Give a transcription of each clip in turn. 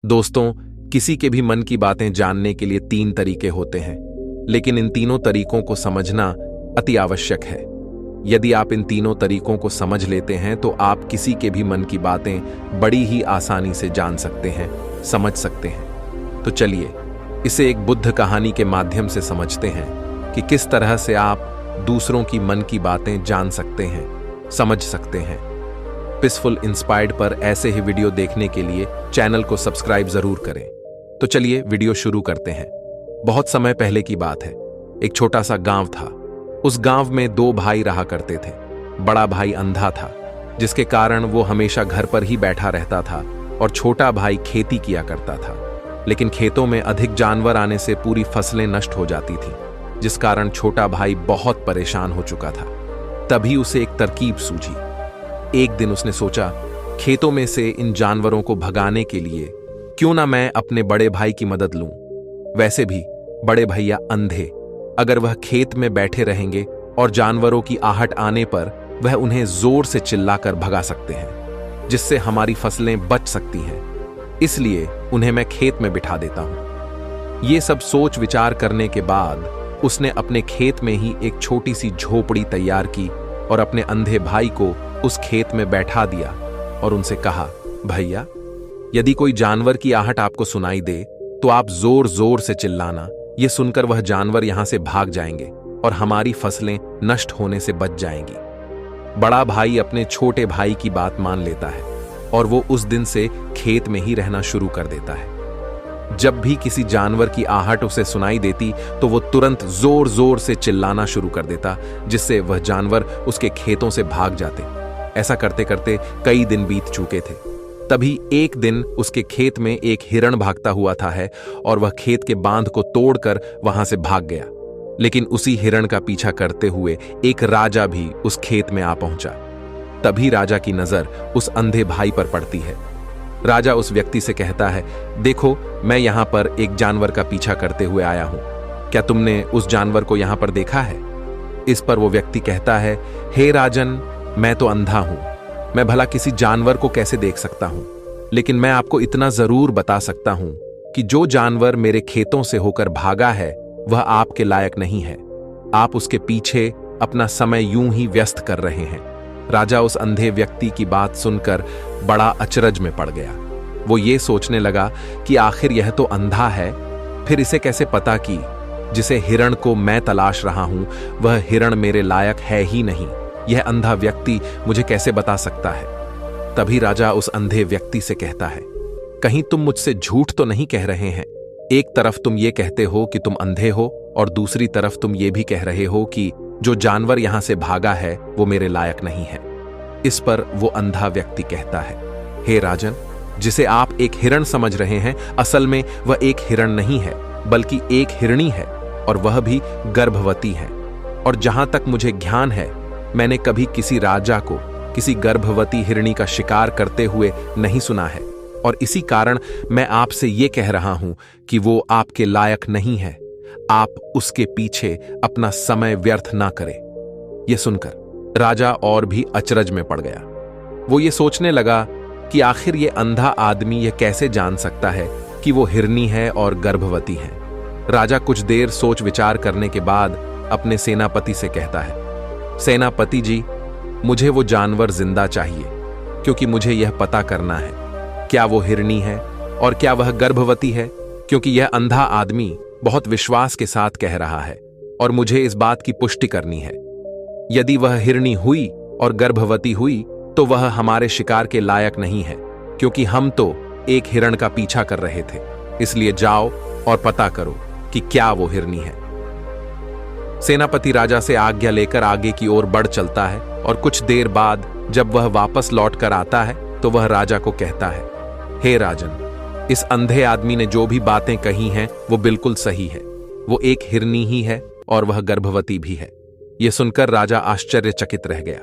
दोस्तों, किसी के भी मन की बातें जानने के लिए 3 तरीके होते हैं, लेकिन इन तीनों तरीकों को समझना अति आवश्यक है। यदि आप इन तीनों तरीकों को समझ लेते हैं तो आप किसी के भी मन की बातें बड़ी ही आसानी से जान सकते हैं, समझ सकते हैं। तो चलिए इसे एक बुद्ध कहानी के माध्यम से समझते हैं कि किस तरह से आप दूसरों की मन की बातें जान सकते हैं, समझ सकते हैं। पीसफुल इंस्पायर्ड पर ऐसे ही वीडियो देखने के लिए चैनल को सब्सक्राइब जरूर करें। तो चलिए वीडियो शुरू करते हैं। बहुत समय पहले की बात है। एक छोटा सा गांव था। उस गांव में 2 भाई रहा करते थे। बड़ा भाई अंधा था, जिसके कारण वो हमेशा घर पर ही बैठा रहता था, और छोटा भाई खेती किया करता था। लेकिन खेतों में अधिक जानवर आने से पूरी फसलें नष्ट हो जाती थी, जिस कारण छोटा भाई बहुत परेशान हो चुका था। तभी उसे एक तरकीब सूझी। एक दिन उसने सोचा, खेतों में से इन जानवरों को भगाने के लिए क्यों ना मैं अपने बड़े भाई की मदद लूं। वैसे भी बड़े भैया अंधे, अगर वह खेत में बैठे रहेंगे और जानवरों की आहट आने पर वह उन्हें जोर से चिल्लाकर भगा सकते हैं, जिससे हमारी फसलें बच सकती हैं। इसलिए उन्हें मैं खेत में बिठा देता हूं। ये सब सोच विचार करने के बाद उसने अपने खेत में ही एक छोटी सी झोपड़ी तैयार की और अपने अंधे भाई को उस खेत में बैठा दिया और उनसे कहा, भैया, यदि कोई जानवर की आहट आपको सुनाई दे तो आप जोर जोर से चिल्लाना। ये सुनकर वह जानवर यहां से भाग जाएंगे और हमारी फसलें नष्ट होने से बच जाएंगी। बड़ा भाई अपने छोटे भाई की बात मान लेता है और वो उस दिन से खेत में ही रहना शुरू कर देता है। जब भी किसी जानवर की आहट उसे सुनाई देती तो वो तुरंत जोर जोर से चिल्लाना शुरू कर देता, जिससे वह जानवर उसके खेतों से भाग जाते। ऐसा करते करते कई दिन बीत चुके थे। तभी एक दिन उसके खेत में एक हिरण भागता हुआ था है और वह खेत के बांध को तोड़कर वहां से भाग गया। लेकिन उसी हिरण का पीछा करते हुए एक राजा भी उस खेत में आ पहुंचा। तभी राजा की नजर उस अंधे भाई पर पड़ती है। राजा उस व्यक्ति से कहता है, देखो, मैं यहां पर एक जानवर का पीछा करते हुए आया हूं। क्या तुमने उस जानवर को यहां पर देखा है? इस पर वो व्यक्ति कहता है, हे राजन, मैं तो अंधा हूं, मैं भला किसी जानवर को कैसे देख सकता हूं। लेकिन मैं आपको इतना जरूर बता सकता हूं कि जो जानवर मेरे खेतों से होकर भागा है वह आपके लायक नहीं है। आप उसके पीछे अपना समय यूं ही व्यस्त कर रहे हैं। राजा उस अंधे व्यक्ति की बात सुनकर बड़ा अचरज में पड़ गया। वो ये सोचने लगा कि आखिर यह तो अंधा है, फिर इसे कैसे पता कि जिसे हिरण को मैं तलाश रहा हूं वह हिरण मेरे लायक है ही नहीं। यह अंधा व्यक्ति मुझे कैसे बता सकता है? तभी राजा उस अंधे व्यक्ति से कहता है, कहीं तुम मुझसे झूठ तो नहीं कह रहे हैं? एक तरफ तुम ये कहते हो कि तुम अंधे हो और दूसरी तरफ तुम ये भी कह रहे हो कि जो जानवर यहां से भागा है वो मेरे लायक नहीं है। इस पर वो अंधा व्यक्ति कहता है, हे राजन, जिसे आप एक हिरण समझ रहे हैं, असल में वह एक हिरण नहीं है बल्कि एक हिरणी है, और वह भी गर्भवती है। और जहां तक मुझे ज्ञान है, मैंने कभी किसी राजा को किसी गर्भवती हिरणी का शिकार करते हुए नहीं सुना है, और इसी कारण मैं आपसे ये कह रहा हूं कि वो आपके लायक नहीं है। आप उसके पीछे अपना समय व्यर्थ ना करें। यह सुनकर राजा और भी अचरज में पड़ गया। वो ये सोचने लगा कि आखिर ये अंधा आदमी यह कैसे जान सकता है कि वो हिरनी है और गर्भवती है। राजा कुछ देर सोच विचार करने के बाद अपने सेनापति से कहता है, सेनापति जी, मुझे वो जानवर जिंदा चाहिए, क्योंकि मुझे यह पता करना है क्या वो हिरनी है और क्या वह गर्भवती है, क्योंकि यह अंधा आदमी बहुत विश्वास के साथ कह रहा है और मुझे इस बात की पुष्टि करनी है। यदि वह हिरनी हुई और गर्भवती हुई तो वह हमारे शिकार के लायक नहीं है, क्योंकि हम तो एक हिरण का पीछा कर रहे थे। इसलिए जाओ और पता करो कि क्या वो हिरनी है। सेनापति राजा से आज्ञा लेकर आगे की ओर बढ़ चलता है, और कुछ देर बाद जब वह वापस लौट कर आता है तो वह राजा को कहता है, हे राजन, इस अंधे आदमी ने जो भी बातें कही हैं वो बिल्कुल सही है। वो एक हिरनी ही है और वह गर्भवती भी है। यह सुनकर राजा आश्चर्यचकित रह गया।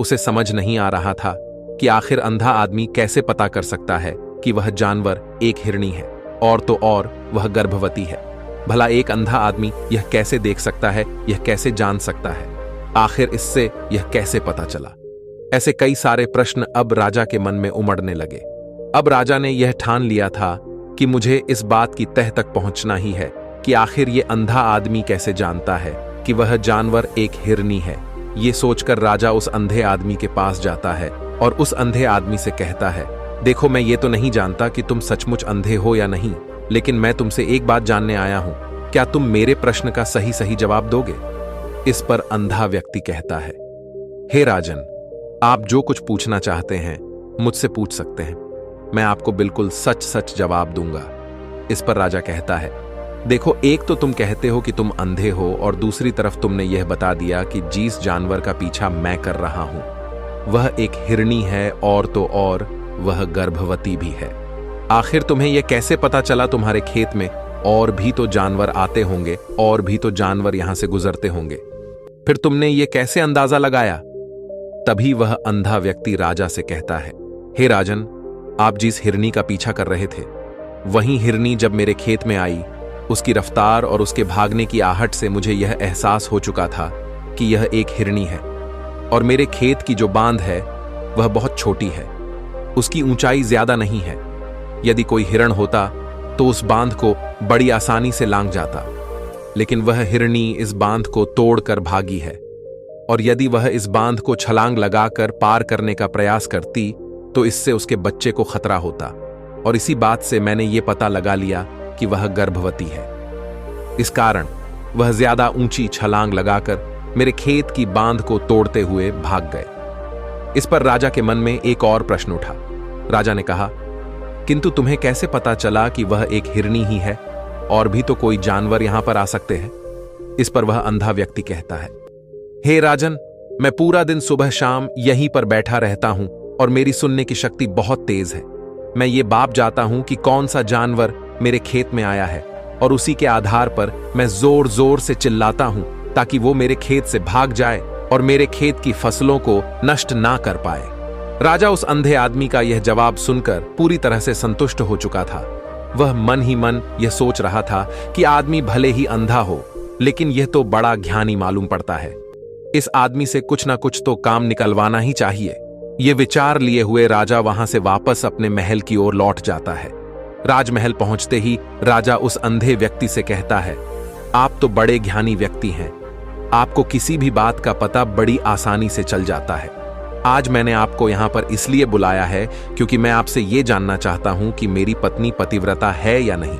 उसे समझ नहीं आ रहा था कि आखिर अंधा आदमी कैसे पता कर सकता है कि वह जानवर एक हिरनी है, और तो और वह गर्भवती है। भला एक अंधा आदमी यह कैसे देख सकता है, यह कैसे जान सकता है? आखिर इससे यह कैसे पता चला? ऐसे कई सारे प्रश्न अब राजा के मन में उमड़ने लगे। अब राजा ने यह ठान लिया था कि मुझे इस बात की तह तक पहुंचना ही है कि आखिर ये अंधा आदमी कैसे जानता है कि वह जानवर एक हिरनी है। ये सोचकर राजा उस अंधे आदमी के पास जाता है और उस अंधे आदमी से कहता है, देखो, मैं ये तो नहीं जानता कि तुम सचमुच अंधे हो या नहीं, लेकिन मैं तुमसे एक बात जानने आया हूं, क्या तुम मेरे प्रश्न का सही सही जवाब दोगे? इस पर अंधा व्यक्ति कहता है, हे राजन, आप जो कुछ पूछना चाहते हैं मुझसे पूछ सकते हैं, मैं आपको बिल्कुल सच सच जवाब दूंगा। इस पर राजा कहता है, देखो, एक तो तुम कहते हो कि तुम अंधे हो और दूसरी तरफ तुमने यह बता दिया कि जिस जानवर का पीछा मैं कर रहा हूं वह एक हिरनी है और तो और वह गर्भवती भी है। आखिर तुम्हें यह कैसे पता चला? तुम्हारे खेत में और भी तो जानवर आते होंगे और भी तो जानवर यहां से गुजरते होंगे, फिर तुमने यह कैसे अंदाजा लगाया? तभी वह अंधा व्यक्ति राजा से कहता है, हे राजन, आप जिस हिरनी का पीछा कर रहे थे वही हिरनी जब मेरे खेत में आई, उसकी रफ्तार और उसके भागने की आहट से मुझे यह एहसास हो चुका था कि यह एक हिरनी है और मेरे खेत की जो बांध है वह बहुत छोटी है, उसकी ऊंचाई ज्यादा नहीं है। यदि कोई हिरण होता तो उस बांध को बड़ी आसानी से लांघ जाता, लेकिन वह हिरनी इस बांध को तोड़कर भागी है और यदि वह इस बांध को छलांग लगाकर पार करने का प्रयास करती तो इससे उसके बच्चे को खतरा होता और इसी बात से मैंने ये पता लगा लिया कि वह गर्भवती है। इस कारण वह ज्यादा ऊंची छलांग लगाकर मेरे खेत की बांध को तोड़ते हुए भाग गए। इस पर राजा के मन में एक और प्रश्न उठा। राजा ने कहा, किंतु तुम्हें कैसे पता चला कि वह एक हिरनी ही है? और भी तो कोई जानवर यहां पर आ सकते हैं। इस पर वह अंधा व्यक्ति कहता है, हे राजन, मैं पूरा दिन सुबह शाम यहीं पर बैठा रहता हूं और मेरी सुनने की शक्ति बहुत तेज है। मैं ये बाप जाता हूं कि कौन सा जानवर मेरे खेत में आया है और उसी के आधार पर मैं जोर जोर से चिल्लाता हूं ताकि वो मेरे खेत से भाग जाए और मेरे खेत की फसलों को नष्ट ना कर पाए। राजा उस अंधे आदमी का यह जवाब सुनकर पूरी तरह से संतुष्ट हो चुका था। वह मन ही मन यह सोच रहा था कि आदमी भले ही अंधा हो, लेकिन यह तो बड़ा ज्ञानी मालूम पड़ता है। इस आदमी से कुछ ना कुछ तो काम निकलवाना ही चाहिए। ये विचार लिए हुए राजा वहां से वापस अपने महल की ओर लौट जाता है। राजमहल पहुंचते ही राजा उस अंधे व्यक्ति से कहता है, आप तो बड़े ज्ञानी व्यक्ति हैं, आपको किसी भी बात का पता बड़ी आसानी से चल जाता है। आज मैंने आपको यहां पर इसलिए बुलाया है क्योंकि मैं आपसे यह जानना चाहता हूं कि मेरी पत्नी पतिव्रता है या नहीं।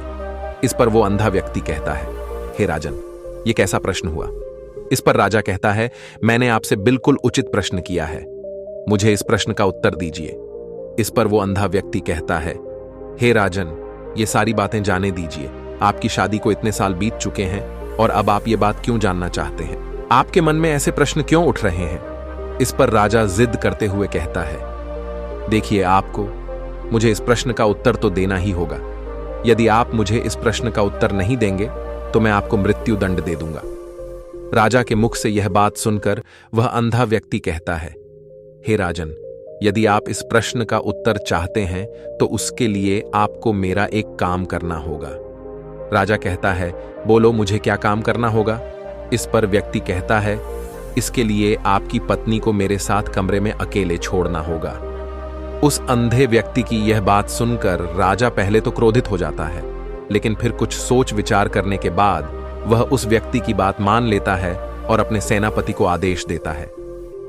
इस पर वो अंधा व्यक्ति कहता है, हे राजन, यह कैसा प्रश्न हुआ? इस पर राजा कहता है, मैंने आपसे बिल्कुल उचित प्रश्न किया है, मुझे इस प्रश्न का उत्तर दीजिए। इस पर वो अंधा व्यक्ति कहता है, हे राजन, ये सारी बातें जाने दीजिए। आपकी शादी को इतने साल बीत चुके हैं और अब आप ये बात क्यों जानना चाहते हैं? आपके मन में ऐसे प्रश्न क्यों उठ रहे हैं? इस पर राजा जिद करते हुए कहता है, देखिए, आपको मुझे इस प्रश्न का उत्तर तो देना ही होगा। यदि आप मुझे इस प्रश्न का उत्तर नहीं देंगे तो मैं आपको मृत्यु दंड दे दूंगा। राजा के मुख से यह बात सुनकर वह अंधा व्यक्ति कहता है, हे राजन, यदि आप इस प्रश्न का उत्तर चाहते हैं तो उसके लिए आपको मेरा एक काम करना होगा। राजा कहता है, बोलो, मुझे क्या काम करना होगा? इस पर व्यक्ति कहता है, इसके लिए आपकी पत्नी को मेरे साथ कमरे में अकेले छोड़ना होगा। उस अंधे व्यक्ति की यह बात सुनकर राजा पहले तो क्रोधित हो जाता है, लेकिन फिर कुछ सोच विचार करने के बाद वह उस व्यक्ति की बात मान लेता है और अपने सेनापति को आदेश देता है,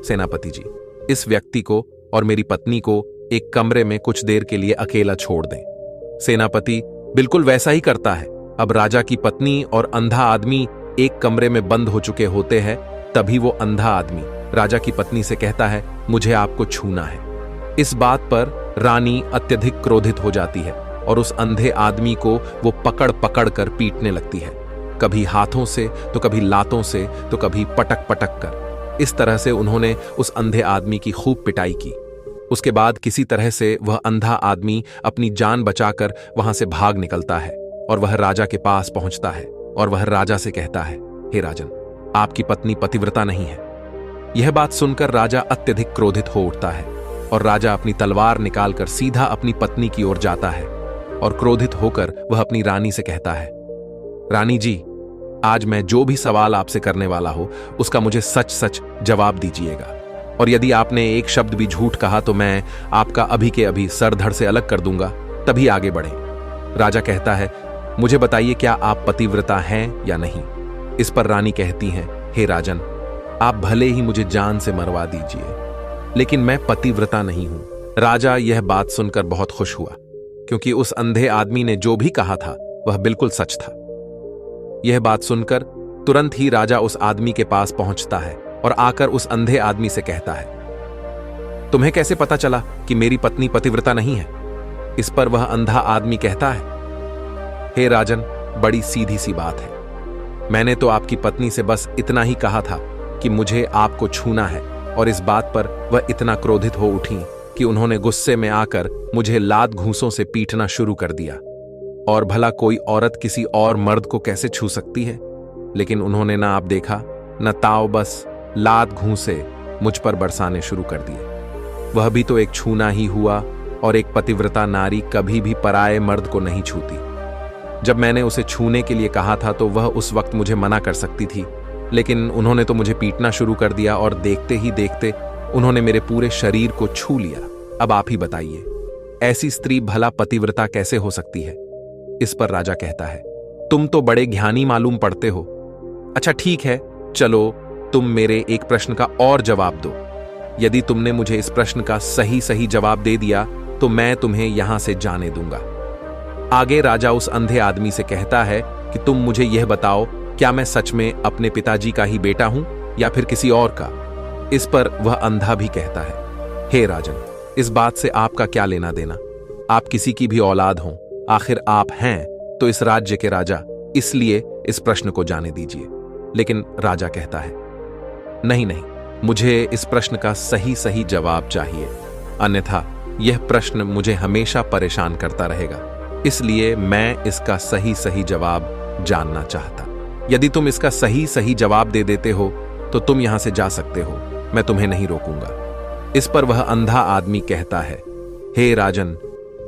सेनापति जी, इस व्यक्ति को और मेरी पत्नी को एक कमरे में कुछ देर के लिए अकेला छोड़ दें। सेनापति बिल्कुल वैसा ही करता है। अब राजा की पत्नी और अंधा आदमी एक कमरे में बंद हो चुके होते हैं। तभी वो अंधा आदमी राजा की पत्नी से कहता है, मुझे आपको छूना है। इस बात पर रानी अत्यधिक क्रोधित हो जाती है और उस अंधे आदमी को वो पकड़ पकड़ कर पीटने लगती है, कभी हाथों से तो कभी लातों से तो कभी पटक पटक कर। इस तरह से उन्होंने उस अंधे आदमी की खूब पिटाई की। उसके बाद किसी तरह से वह अंधा आदमी अपनी जान बचाकर वहां से भाग निकलता है और वह राजा के पास पहुंचता है और वह राजा से कहता है, हे राजन, आपकी पत्नी पतिव्रता नहीं है। यह बात सुनकर राजा अत्यधिक क्रोधित हो उठता है और राजा अपनी तलवार निकालकर सीधा अपनी पत्नी की ओर जाता है और क्रोधित होकर वह अपनी रानी से कहता है, रानी जी, आज मैं जो भी सवाल आपसे करने वाला हो उसका मुझे सच सच जवाब दीजिएगा, और यदि आपने एक शब्द भी झूठ कहा तो मैं आपका अभी के अभी सर धड़ से अलग कर दूंगा, तभी आगे बढ़ें। राजा कहता है, मुझे बताइए क्या आप पतिव्रता हैं या नहीं। इस पर रानी कहती हैं, हे राजन, आप भले ही मुझे जान से मरवा दीजिए, लेकिन मैं पतिव्रता नहीं हूं। राजा यह बात सुनकर बहुत खुश हुआ, क्योंकि उस अंधे आदमी ने जो भी कहा था वह बिल्कुल सच था। यह बात सुनकर तुरंत ही राजा उस आदमी के पास पहुंचता है और आकर उस अंधे आदमी से कहता है, तुम्हें कैसे पता चला कि मेरी पत्नी पतिव्रता नहीं है। इस पर वह अंधा आदमी कहता है, हे राजन, बड़ी सीधी सी बात है। मैंने तो आपकी पत्नी से बस इतना ही कहा था कि मुझे आपको छूना है, और इस बात पर वह इतना क्रोधित हो उठी कि उन्होंने गुस्से में आकर मुझे लात घूंसों से पीटना शुरू कर दिया। और भला कोई औरत किसी और मर्द को कैसे छू सकती है? लेकिन उन्होंने ना आप देखा न ताव, बस लात घूंसे मुझ पर बरसाने शुरू कर दिए। वह भी तो एक छूना ही हुआ, और एक पतिव्रता नारी कभी भी पराये मर्द को नहीं छूती। जब मैंने उसे छूने के लिए कहा था तो वह उस वक्त मुझे मना कर सकती थी, लेकिन उन्होंने तो मुझे पीटना शुरू कर दिया, और देखते ही देखते उन्होंने मेरे पूरे शरीर को छू लिया। अब आप ही बताइए, ऐसी स्त्री भला पतिव्रता कैसे हो सकती है? इस पर राजा कहता है, तुम तो बड़े ज्ञानी मालूम पड़ते हो। अच्छा ठीक है, चलो तुम मेरे एक प्रश्न का और जवाब दो। यदि तुमने मुझे इस प्रश्न का सही जवाब दे दिया तो मैं तुम्हें यहां से जाने दूंगा। आगे राजा उस अंधे आदमी से कहता है कि तुम मुझे यह बताओ, क्या मैं सच में अपने पिताजी का ही बेटा हूं या फिर किसी और का? इस पर वह अंधा भी कहता है, हे राजन, इस बात से आपका क्या लेना देना? आप किसी की भी औलाद हों, आखिर आप हैं तो इस राज्य के राजा, इसलिए इस प्रश्न को जाने दीजिए। लेकिन राजा कहता है, नहीं नहीं, मुझे इस प्रश्न का सही जवाब चाहिए, अन्यथा यह प्रश्न मुझे हमेशा परेशान करता रहेगा। इसलिए मैं इसका सही जवाब जानना चाहता। यदि तुम इसका सही जवाब दे देते हो तो तुम यहां से जा सकते हो, मैं तुम्हें नहीं रोकूंगा। इस पर वह अंधा आदमी कहता है, हे राजन,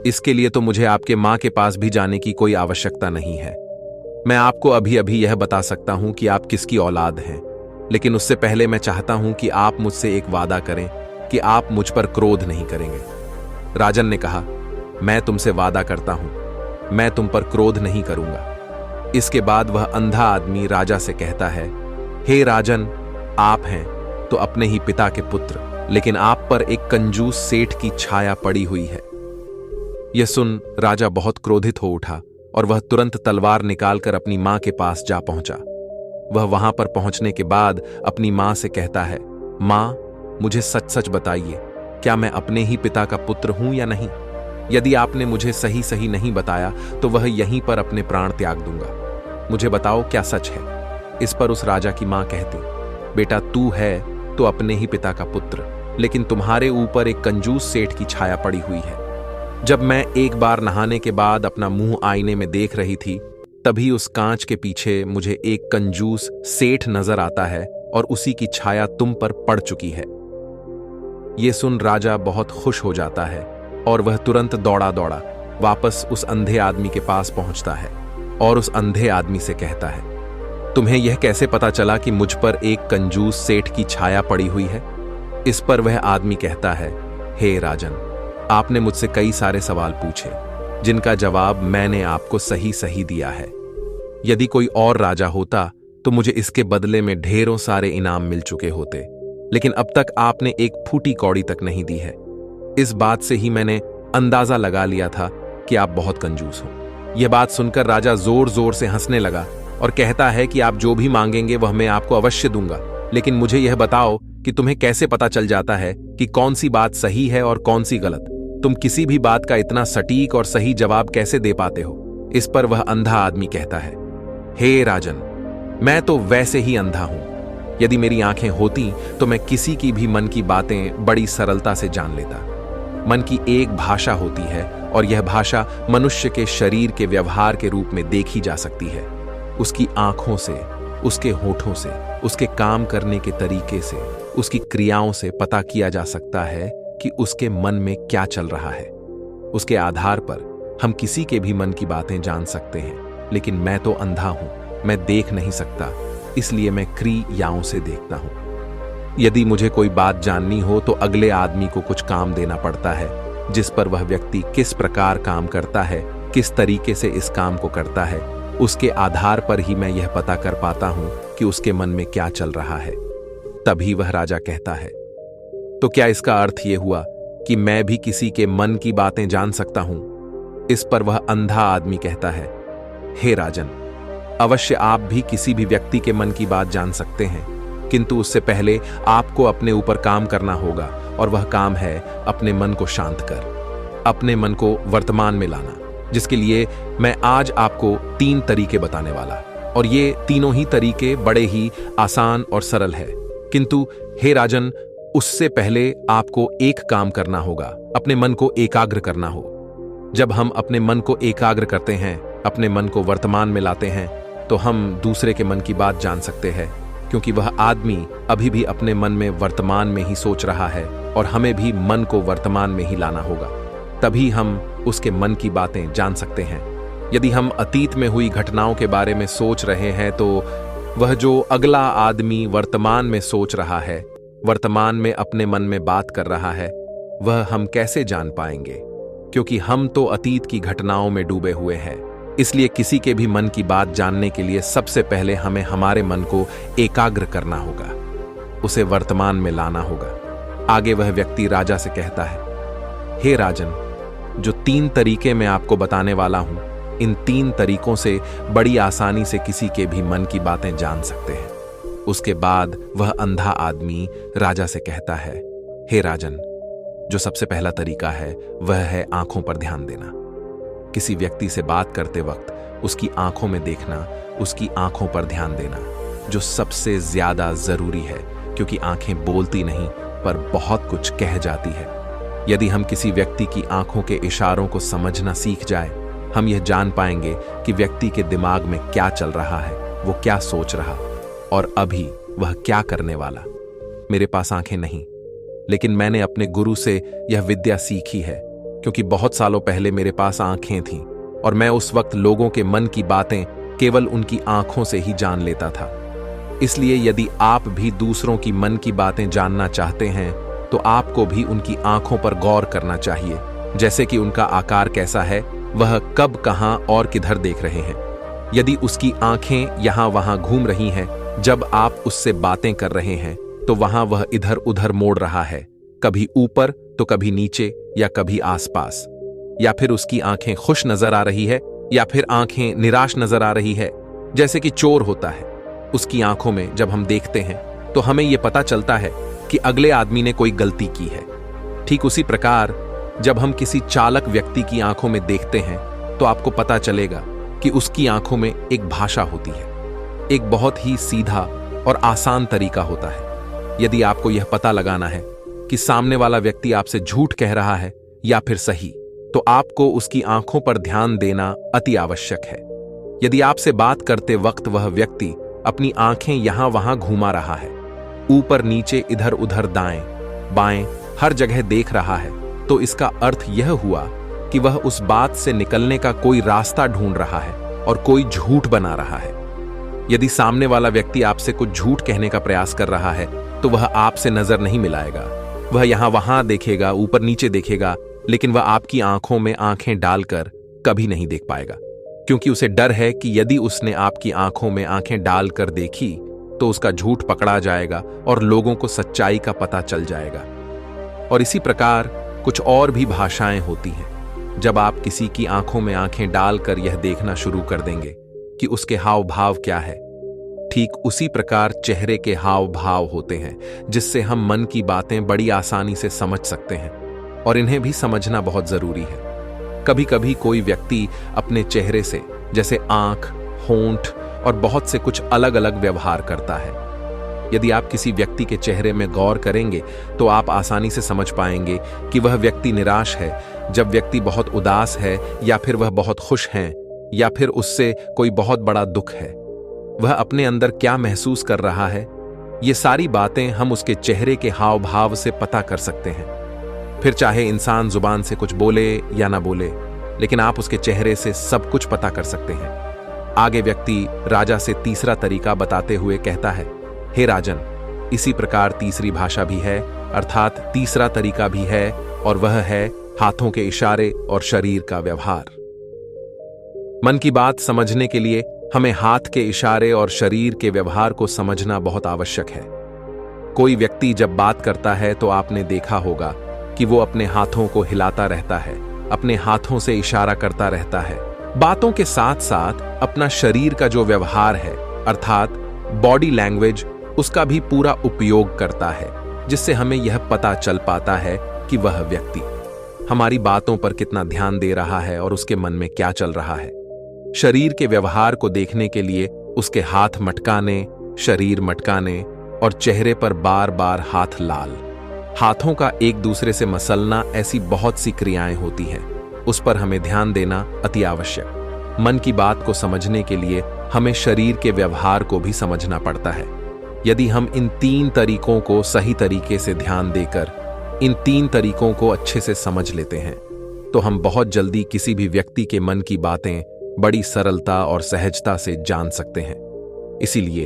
इसके लिए तो मुझे आपके मां के पास भी जाने की कोई आवश्यकता नहीं है। मैं आपको अभी यह बता सकता हूं कि आप किसकी औलाद हैं, लेकिन उससे पहले मैं चाहता हूं कि आप मुझसे एक वादा करें कि आप मुझ पर क्रोध नहीं करेंगे। राजन ने कहा, मैं तुमसे वादा करता हूं, मैं तुम पर क्रोध नहीं करूंगा। इसके बाद वह अंधा आदमी राजा से कहता है, हे राजन, आप हैं तो अपने ही पिता के पुत्र, लेकिन आप पर एक कंजूस सेठ की छाया पड़ी हुई है। यह सुन राजा बहुत क्रोधित हो उठा और वह तुरंत तलवार निकालकर अपनी मां के पास जा पहुंचा। वह वहां पर पहुंचने के बाद अपनी मां से कहता है, मां, मुझे सच बताइए, क्या मैं अपने ही पिता का पुत्र हूं या नहीं? यदि आपने मुझे सही नहीं बताया तो वह यहीं पर अपने प्राण त्याग दूंगा। मुझे बताओ क्या सच है? इस पर उस राजा की मां कहती, बेटा, तू है तो अपने ही पिता का पुत्र, लेकिन तुम्हारे ऊपर एक कंजूस सेठ की छाया पड़ी हुई है। जब मैं एक बार नहाने के बाद अपना मुंह आईने में देख रही थी, तभी उस कांच के पीछे मुझे एक कंजूस सेठ नजर आता है और उसी की छाया तुम पर पड़ चुकी है। यह सुन राजा बहुत खुश हो जाता है और वह तुरंत दौड़ा वापस उस अंधे आदमी के पास पहुंचता है और उस अंधे आदमी से कहता है, तुम्हें यह कैसे पता चला कि मुझ पर एक कंजूस सेठ की छाया पड़ी हुई है? इस पर वह आदमी कहता है, हे राजन, आपने मुझसे कई सारे सवाल पूछे जिनका जवाब मैंने आपको सही दिया है। यदि कोई और राजा होता तो मुझे इसके बदले में ढेरों सारे इनाम मिल चुके होते, लेकिन अब तक आपने एक फूटी कौड़ी तक नहीं दी है। इस बात से ही मैंने अंदाजा लगा लिया था कि आप बहुत कंजूस हो। यह बात सुनकर राजा जोर से हंसने लगा और कहता है कि आप जो भी मांगेंगे वह मैं आपको अवश्य दूंगा, लेकिन मुझे यह बताओ कि तुम्हें कैसे पता चल जाता है कि कौन सी बात सही है और कौन सी गलत? तुम किसी भी बात का इतना सटीक और सही जवाब कैसे दे पाते हो? इस पर वह अंधा आदमी कहता है, हे राजन, मैं तो वैसे ही अंधा हूं। यदि मेरी आंखें होती तो मैं किसी की भी मन की बातें बड़ी सरलता से जान लेता। मन की एक भाषा होती है और यह भाषा मनुष्य के शरीर के व्यवहार के रूप में देखी जा सकती है। उसकी आंखों से, उसके होठों से, उसके काम करने के तरीके से, उसकी क्रियाओं से पता किया जा सकता है कि उसके मन में क्या चल रहा है। उसके आधार पर हम किसी के भी मन की बातें जान सकते हैं, लेकिन मैं तो अंधा हूं, मैं देख नहीं सकता, इसलिए मैं क्रियाओं से देखता हूं। यदि मुझे कोई बात जाननी हो तो अगले आदमी को कुछ काम देना पड़ता है, जिस पर वह व्यक्ति किस प्रकार काम करता है किस तरीके से इस काम को करता है, उसके आधार पर ही मैं यह पता कर पाता हूं कि उसके मन में क्या चल रहा है। तभी वह राजा कहता है, तो क्या इसका अर्थ यह हुआ कि मैं भी किसी के मन की बातें जान सकता हूं? इस पर वह अंधा आदमी कहता है, हे राजन, अवश्य आप भी किसी भी व्यक्ति के मन की बात जान सकते हैं, किंतु उससे पहले आपको अपने ऊपर काम करना होगा, और वह काम है अपने मन को शांत कर, अपने मन को वर्तमान में लाना, जिसके लिए मैं आज आपको 3 तरीके बताने वाला। और ये तीनों ही तरीके बड़े ही आसान और सरल है। किंतु हे राजन, उससे पहले आपको एक काम करना होगा, अपने मन को एकाग्र करना हो। जब हम अपने मन को एकाग्र करते हैं, अपने मन को वर्तमान में लाते हैं, तो हम दूसरे के मन की बात जान सकते हैं, क्योंकि वह आदमी अभी भी अपने मन में वर्तमान में ही सोच रहा है, और हमें भी मन को वर्तमान में ही लाना होगा, तभी हम उसके मन की बातें जान सकते हैं। यदि हम अतीत में हुई घटनाओं के बारे में सोच रहे हैं, तो वह जो अगला आदमी वर्तमान में सोच रहा है, वर्तमान में अपने मन में बात कर रहा है, वह हम कैसे जान पाएंगे? क्योंकि हम तो अतीत की घटनाओं में डूबे हुए हैं। इसलिए किसी के भी मन की बात जानने के लिए सबसे पहले हमें हमारे मन को एकाग्र करना होगा, उसे वर्तमान में लाना होगा। आगे वह व्यक्ति राजा से कहता है, हे राजन, जो 3 तरीके मैं आपको बताने वाला हूं, इन 3 तरीकों से बड़ी आसानी से किसी के भी मन की बातें जान सकते हैं। उसके बाद वह अंधा आदमी राजा से कहता है, हे राजन, जो सबसे पहला तरीका है वह है आंखों पर ध्यान देना। किसी व्यक्ति से बात करते वक्त उसकी आंखों में देखना, उसकी आंखों पर ध्यान देना, जो सबसे ज्यादा जरूरी है, क्योंकि आंखें बोलती नहीं पर बहुत कुछ कह जाती है। यदि हम किसी व्यक्ति की आंखों के इशारों को समझना सीख जाए, हम यह जान पाएंगे कि व्यक्ति के दिमाग में क्या चल रहा है, वो क्या सोच रहा, और अभी वह क्या करने वाला। मेरे पास आंखें नहीं, लेकिन मैंने अपने गुरु से यह विद्या सीखी है, क्योंकि बहुत सालों पहले मेरे पास आंखें थीं, और मैं उस वक्त लोगों के मन की बातें केवल उनकी आंखों से ही जान लेता था। इसलिए यदि आप भी दूसरों की मन की बातें जानना चाहते हैं, तो आपको भी उनकी आंखों पर गौर करना चाहिए, जैसे कि उनका आकार कैसा है, वह कब, कहां और किधर देख रहे हैं। यदि उसकी आंखें यहां वहां घूम रही हैं जब आप उससे बातें कर रहे हैं, तो वहां वह इधर उधर मोड़ रहा है, कभी ऊपर तो कभी नीचे या कभी आसपास। या फिर उसकी आंखें खुश नजर आ रही है, या फिर आंखें निराश नजर आ रही है, जैसे कि चोर होता है। उसकी आंखों में जब हम देखते हैं तो हमें यह पता चलता है कि अगले आदमी ने कोई गलती की है। ठीक उसी प्रकार जब हम किसी चालाक व्यक्ति की आंखों में देखते हैं, तो आपको पता चलेगा कि उसकी आंखों में एक भाषा होती है, एक बहुत ही सीधा और आसान तरीका होता है। यदि आपको यह पता लगाना है कि सामने वाला व्यक्ति आपसे झूठ कह रहा है या फिर सही, तो आपको उसकी आंखों पर ध्यान देना अति आवश्यक है। यदि आपसे बात करते वक्त वह व्यक्ति अपनी आंखें यहां वहां घुमा रहा है, ऊपर नीचे इधर उधर दाएं बाएं हर जगह देख रहा है, तो इसका अर्थ यह हुआ कि वह उस बात से निकलने का कोई रास्ता ढूंढ रहा है और कोई झूठ बना रहा है। यदि सामने वाला व्यक्ति आपसे कुछ झूठ कहने का प्रयास कर रहा है, तो वह आपसे नजर नहीं मिलाएगा। वह यहां वहां देखेगा, ऊपर नीचे देखेगा, लेकिन वह आपकी आंखों में आंखें डालकर कभी नहीं देख पाएगा, क्योंकि उसे डर है कि यदि उसने आपकी आंखों में आंखें डालकर देखी तो उसका झूठ पकड़ा जाएगा और लोगों को सच्चाई का पता चल जाएगा। और इसी प्रकार कुछ और भी भाषाएं होती हैं। जब आप किसी की आंखों में आंखें डालकर यह देखना शुरू कर देंगे कि उसके हाव भाव क्या है, ठीक उसी प्रकार चेहरे के हाव भाव होते हैं, जिससे हम मन की बातें बड़ी आसानी से समझ सकते हैं, और इन्हें भी समझना बहुत जरूरी है। कभी कभी कोई व्यक्ति अपने चेहरे से, जैसे आंख, होंठ और बहुत से कुछ अलग अलग व्यवहार करता है। यदि आप किसी व्यक्ति के चेहरे में गौर करेंगे तो आप आसानी से समझ पाएंगे कि वह व्यक्ति निराश है, जब व्यक्ति बहुत उदास है, या फिर वह बहुत खुश है, या फिर उससे कोई बहुत बड़ा दुख है। वह अपने अंदर क्या महसूस कर रहा है, ये सारी बातें हम उसके चेहरे के हाव भाव से पता कर सकते हैं। फिर चाहे इंसान जुबान से कुछ बोले या ना बोले, लेकिन आप उसके चेहरे से सब कुछ पता कर सकते हैं। आगे व्यक्ति राजा से तीसरा तरीका बताते हुए कहता है, हे राजन, इसी प्रकार तीसरी भाषा भी है, अर्थात तीसरा तरीका भी है, और वह है हाथों के इशारे और शरीर का व्यवहार। मन की बात समझने के लिए हमें हाथ के इशारे और शरीर के व्यवहार को समझना बहुत आवश्यक है। कोई व्यक्ति जब बात करता है तो आपने देखा होगा कि वो अपने हाथों को हिलाता रहता है, अपने हाथों से इशारा करता रहता है। बातों के साथ साथ अपना शरीर का जो व्यवहार है अर्थात बॉडी लैंग्वेज, उसका भी पूरा उपयोग करता है, जिससे हमें यह पता चल पाता है कि वह व्यक्ति हमारी बातों पर कितना ध्यान दे रहा है और उसके मन में क्या चल रहा है। शरीर के व्यवहार को देखने के लिए उसके हाथ मटकाने, शरीर मटकाने और चेहरे पर बार बार हाथ लाल, हाथों का एक दूसरे से मसलना, ऐसी बहुत सी क्रियाएं होती हैं। उस पर हमें ध्यान देना अति आवश्यक। मन की बात को समझने के लिए हमें शरीर के व्यवहार को भी समझना पड़ता है। यदि हम इन 3 तरीकों को सही तरीके से ध्यान देकर इन 3 तरीकों को अच्छे से समझ लेते हैं तो हम बहुत जल्दी किसी भी व्यक्ति के मन की बातें बड़ी सरलता और सहजता से जान सकते हैं। इसीलिए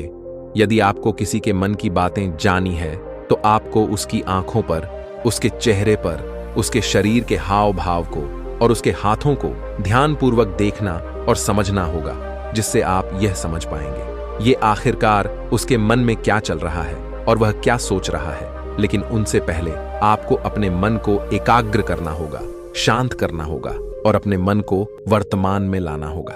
यदि आपको किसी के मन की बातें जानी है तो आपको उसकी आंखों पर, उसके चेहरे पर, उसके शरीर के हाव भाव को और उसके हाथों को ध्यानपूर्वक देखना और समझना होगा, जिससे आप यह समझ पाएंगे ये आखिरकार उसके मन में क्या चल रहा है और वह क्या सोच रहा है। लेकिन उनसे पहले आपको अपने मन को एकाग्र करना होगा, शांत करना होगा और अपने मन को वर्तमान में लाना होगा।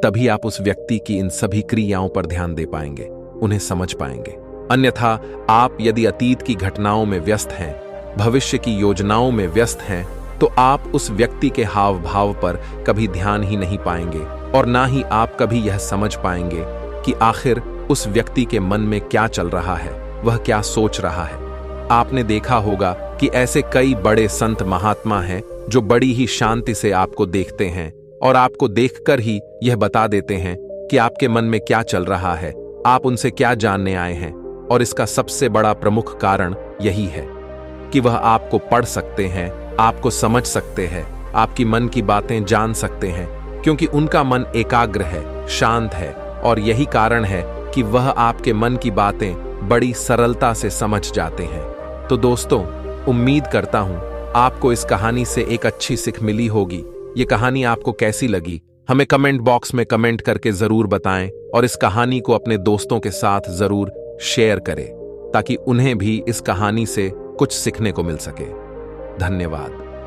तभी आप उस व्यक्ति की इन सभी क्रियाओं पर ध्यान दे पाएंगे, उन्हें समझ पाएंगे। अन्यथा आप यदि अतीत की घटनाओं में व्यस्त हैं, भविष्य की योजनाओं में व्यस्त हैं, तो आप उस व्यक्ति के हाव भाव पर कभी ध्यान ही नहीं पाएंगे और ना ही आप कभी यह समझ पाएंगे कि आखिर उस व्यक्ति के मन में क्या चल रहा है, वह क्या सोच रहा है। आपने देखा होगा कि ऐसे कई बड़े संत महात्मा हैं जो बड़ी ही शांति से आपको देखते हैं और आपको देखकर ही यह बता देते हैं कि आपके मन में क्या चल रहा है, आप उनसे क्या जानने आए हैं। और इसका सबसे बड़ा प्रमुख कारण यही है कि वह आपको पढ़ सकते हैं, आपको समझ सकते हैं, आपकी मन की बातें जान सकते हैं, क्योंकि उनका मन एकाग्र है, शांत है और यही कारण है कि वह आपके मन की बातें बड़ी सरलता से समझ जाते हैं। तो दोस्तों, उम्मीद करता हूं आपको इस कहानी से एक अच्छी सीख मिली होगी। ये कहानी आपको कैसी लगी हमें कमेंट बॉक्स में कमेंट करके जरूर बताएं और इस कहानी को अपने दोस्तों के साथ जरूर शेयर करें ताकि उन्हें भी इस कहानी से कुछ सीखने को मिल सके। धन्यवाद।